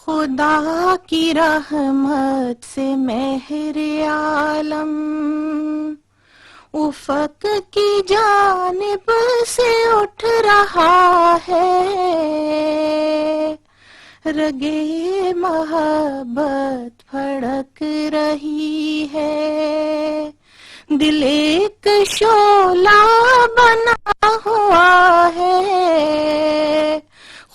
خدا کی رحمت سے مہر عالم افق کی جانب سے اٹھ رہا ہے، رگے محبت پھڑک رہی ہے، دل ایک شعلہ بنا ہوا ہے،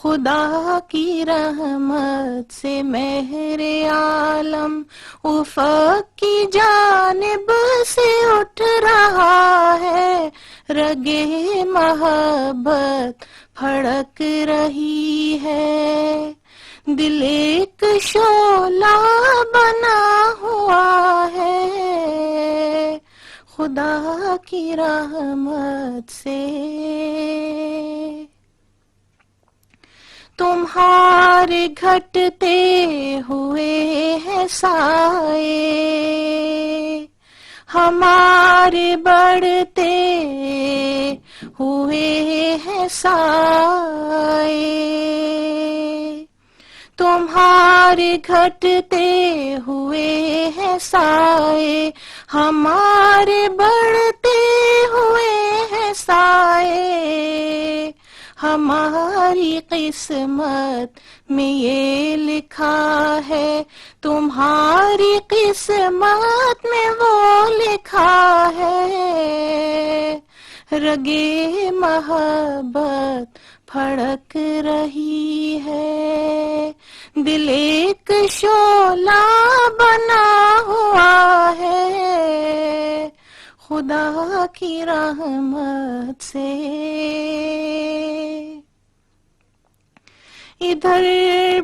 خدا کی رحمت سے مہر عالم افق کی جانب سے اٹھ رہا ہے، رگے محبت پھڑک رہی ہے، دل ایک شعلہ بنا ہوا ہے، خدا کی رحمت سے۔ تمہارے گھٹتے ہوئے ہیں سائے، ہمارے بڑھتے ہوئے ہیں سائے، تمہارے گھٹتے ہوئے ہیں سائے، ہمارے بڑھتے ہوئے ہیں سائے، ہماری قسمت میں یہ لکھا ہے، تمہاری قسمت میں وہ لکھا ہے، رگے محبت پھڑک رہی ہے، دل ایک شعلہ بنا ہوا ہے، خدا کی رحمت سے۔ ادھر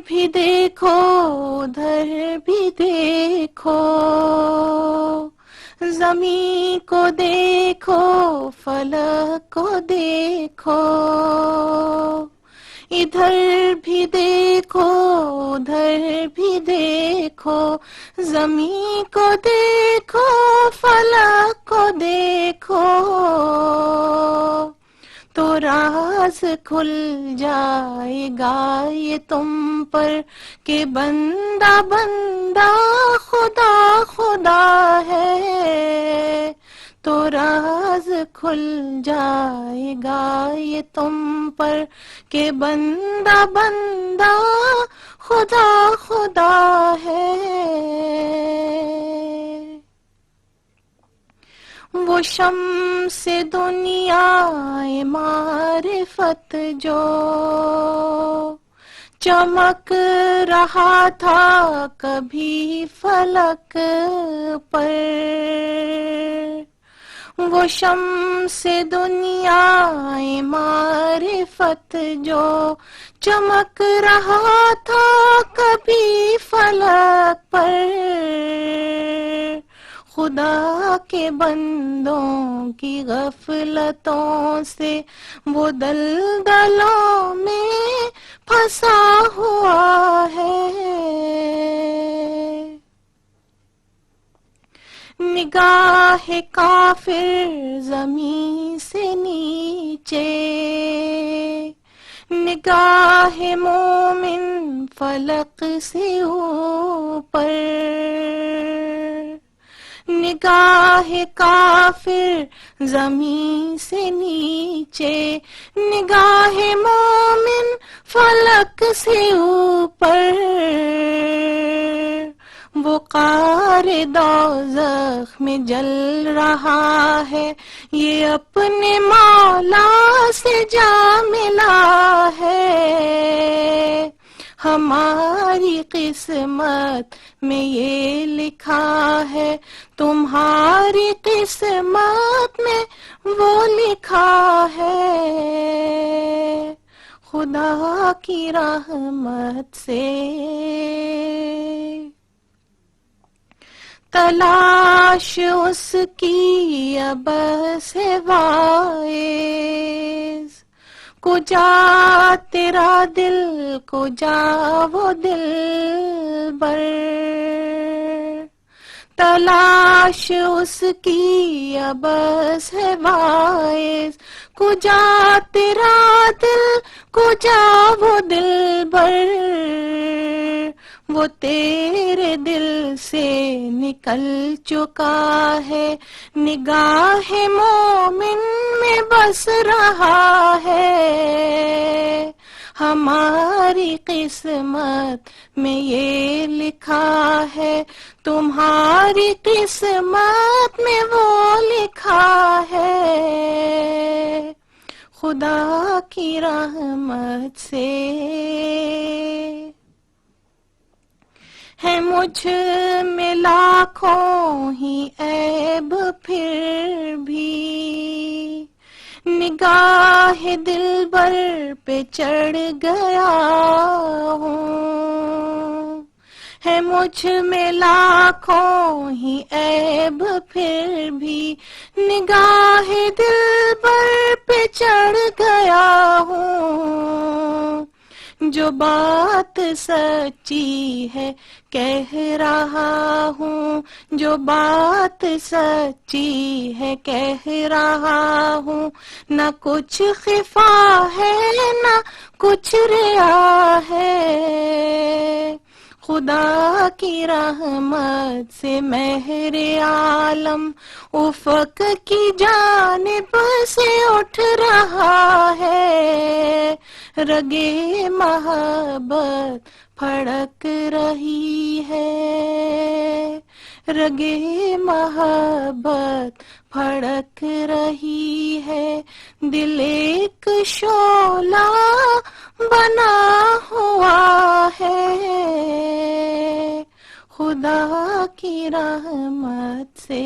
بھی دیکھو ادھر بھی دیکھو، زمین کو دیکھو فلک کو دیکھو، ادھر بھی دیکھو ادھر بھی دیکھو، زمین کو دیکھو فلک کو دیکھو، تو راز کھل جائے گا یہ تم پر کہ بندہ بندہ خدا خدا ہے، تو راز کھل جائے گا یہ تم پر کہ بندہ بندہ خدا خدا ہے۔ وہ شمس دنیا معرفت جو چمک رہا تھا کبھی فلک پر، وہ شمس دنیا معرفت جو چمک رہا تھا کبھی فلک پر، خدا کے بندوں کی غفلتوں سے وہ دلدلوں میں پھنسا ہوا ہے، نگاہ کافر زمین سے نیچے، نگاہ مومن فلک سے اوپر، نگاہ کافر زمین سے نیچے، نگاہ مومن فلک سے اوپر، وہ قعر دوزخ میں جل رہا ہے، یہ اپنے مولا سے جا ملا ہے، ہماری قسمت میں یہ لکھا ہے، تمہاری قسمت میں وہ لکھا ہے، خدا کی رحمت سے۔ تلاش اس کی اب سے واعظ، کجا تیرا دل کجا وہ دل بر، تلاش اس کی اب سے واعظ، کجا تیرا دل کجا وہ دل بر، وہ تیرے دل سے نکل چکا ہے، نگاہ مومن میں بس رہا ہے، ہماری قسمت میں یہ لکھا ہے، تمہاری قسمت میں وہ لکھا ہے، خدا کی رحمت سے ہے مجھ میں لاکھوں ہی عیب، پھر بھی نگاہ دلبر پہ چڑھ گیا ہوں، ہے مجھ میں لاکھوں ہی عیب، پھر بھی نگاہ دلبر پہ چڑھ گیا ہوں، جو بات سچی ہے کہہ رہا ہوں، جو بات سچی ہے کہہ رہا ہوں، نہ کچھ خفا ہے نہ کچھ ریا ہے، خدا کی رحمت سے مہر عالم افق کی جانب سے اٹھ رہا ہے، رگے محبت پھڑک رہی ہے، رگے محبت پھڑک رہی ہے، دل ایک شعلہ بنا ہوا ہے، خدا کی رحمت سے